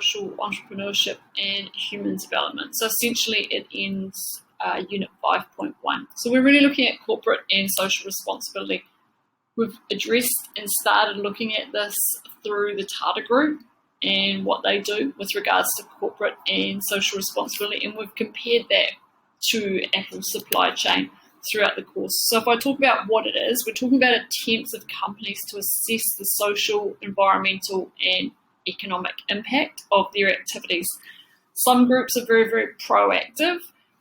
social entrepreneurship and human development. So essentially it ends unit 5.1. So we're really looking at corporate and social responsibility. We've addressed and started looking at this through the Tata Group and what they do with regards to corporate and social responsibility, and we've compared that to Apple's supply chain throughout the course. So if I talk about what it is, we're talking about attempts of companies to assess the social, environmental and economic impact of their activities. Some groups are very, very proactive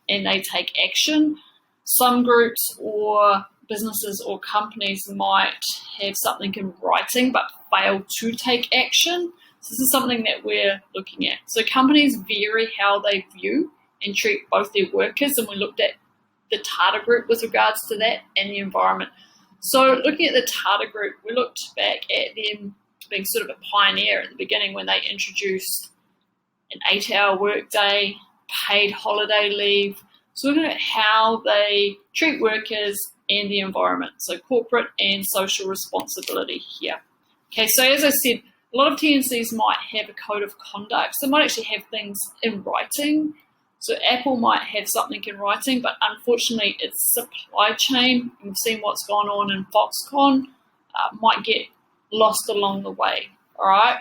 and they take action. Some groups or businesses or companies might have something in writing but fail to take action. So this is something that we're looking at. So companies vary how they view and treat both their workers, and we looked at the Tata Group with regards to that and the environment. So looking at the Tata Group, we looked back at them being sort of a pioneer at the beginning when they introduced an 8-hour workday, paid holiday leave. So looking at how they treat workers and the environment. So corporate and social responsibility here. Okay, so as I said, a lot of TNCs might have a code of conduct. So they might actually have things in writing. So Apple might have something in writing, but unfortunately its supply chain, we've seen what's gone on in Foxconn, might get lost along the way, all right?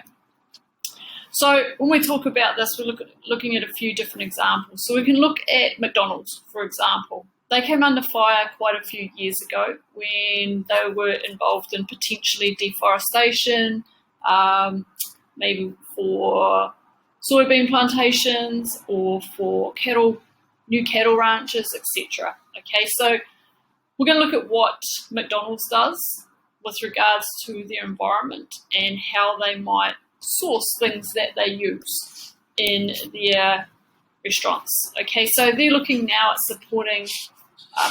So when we talk about this, we're looking at a few different examples. So we can look at McDonald's, for example. They came under fire quite a few years ago when they were involved in potentially deforestation, maybe for soybean plantations or for new cattle ranches, etc. Okay, so we're going to look at what McDonald's does with regards to their environment and how they might source things that they use in their restaurants. Okay, so they're looking now at supporting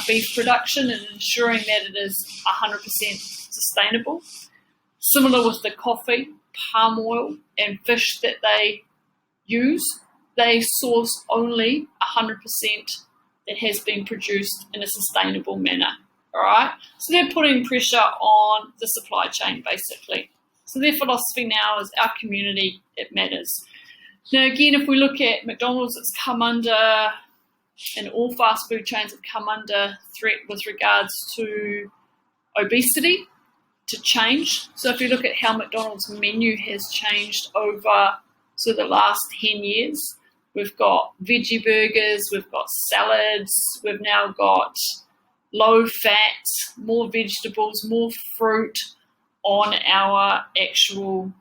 beef production and ensuring that it is 100% sustainable. Similar with the coffee, palm oil and fish that they use, they source only 100% that has been produced in a sustainable manner. All right, so they're putting pressure on the supply chain basically. So their philosophy now is our community, it matters. Now again, if we look at McDonald's, it's come under, and all fast food chains have come under threat with regards to obesity, to change. So if you look at how McDonald's menu has changed over the last 10 years, we've got veggie burgers, we've got salads, we've now got low fat, more vegetables, more fruit on our actual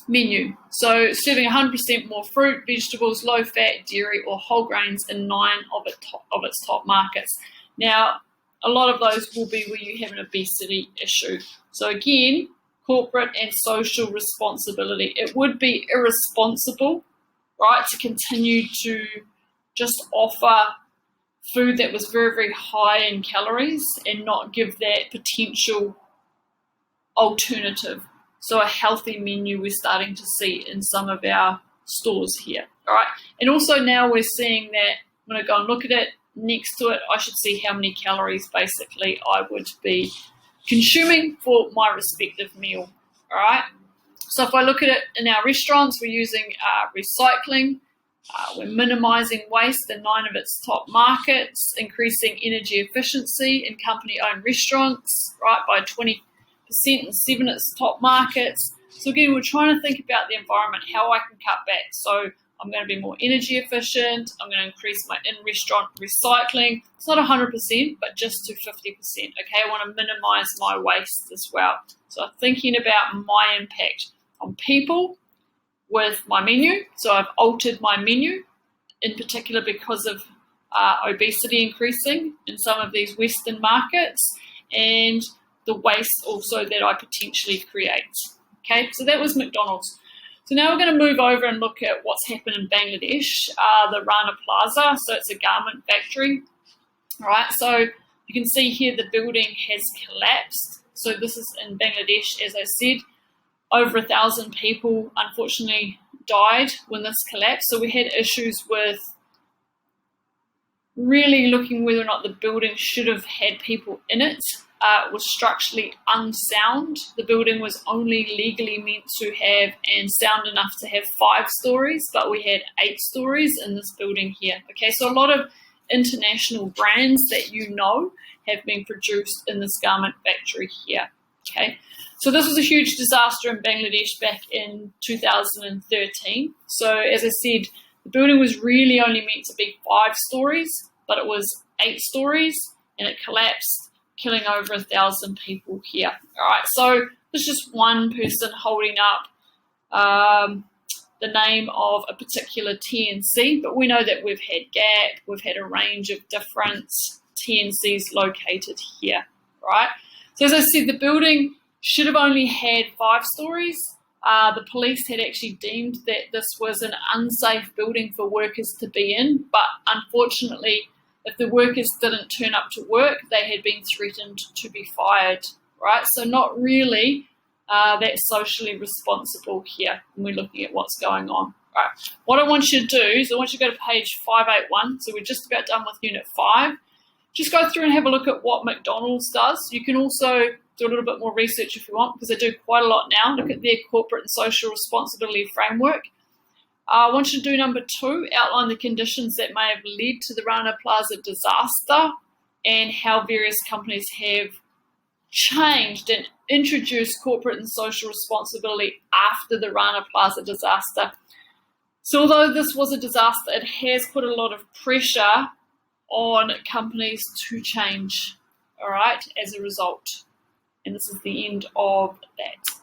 menu. So serving 100% more fruit, vegetables, low fat, dairy or whole grains in 9 of its top markets. Now, a lot of those will be where you have an obesity issue. So again, corporate and social responsibility. It would be irresponsible, right, to continue to just offer food that was very, very high in calories and not give that potential alternative. So a healthy menu we're starting to see in some of our stores here, all right? And also now we're seeing that when I go and look at it, next to it, I should see how many calories basically I would be consuming for my respective meal, all right? So if I look at it in our restaurants, we're using recycling, we're minimizing waste in 9 of its top markets, increasing energy efficiency in company-owned restaurants, right, by 20% in 7 of its top markets. So again, we're trying to think about the environment, how I can cut back. So I'm going to be more energy efficient. I'm going to increase my in-restaurant recycling. It's not 100%, but just to 50%. Okay, I want to minimize my waste as well. So I'm thinking about my impact on people with my menu. So I've altered my menu, in particular because of obesity increasing in some of these Western markets, and the waste also that I potentially create. Okay, so that was McDonald's. So now we're going to move over and look at what's happened in Bangladesh, the Rana Plaza. So it's a garment factory. All right, so you can see here the building has collapsed. So this is in Bangladesh, as I said. Over 1,000 people, unfortunately, died when this collapsed. So we had issues with really looking whether or not the building should have had people in it. was structurally unsound. The building was only legally meant to have and sound enough to have 5 stories, but we had 8 stories in this building here. Okay, so a lot of international brands that you know have been produced in this garment factory here. Okay, so this was a huge disaster in Bangladesh back in 2013. So as I said, the building was really only meant to be 5 stories, but it was 8 stories, and it collapsed, killing over 1,000 people here. All right, so there's just one person holding up the name of a particular TNC, but we know that we've had Gap, we've had a range of different TNCs located here, right? So as I said, the building should have only had 5 stories. The police had actually deemed that this was an unsafe building for workers to be in, but unfortunately, if the workers didn't turn up to work, they had been threatened to be fired, right? So not really that socially responsible here when we're looking at what's going on. Right. What I want you to do is I want you to go to page 581. So we're just about done with Unit 5. Just go through and have a look at what McDonald's does. You can also do a little bit more research if you want, because they do quite a lot now. Look at their corporate and social responsibility framework. I want you to do number 2, outline the conditions that may have led to the Rana Plaza disaster and how various companies have changed and introduced corporate and social responsibility after the Rana Plaza disaster. So although this was a disaster, it has put a lot of pressure on companies to change, all right, as a result. And this is the end of that.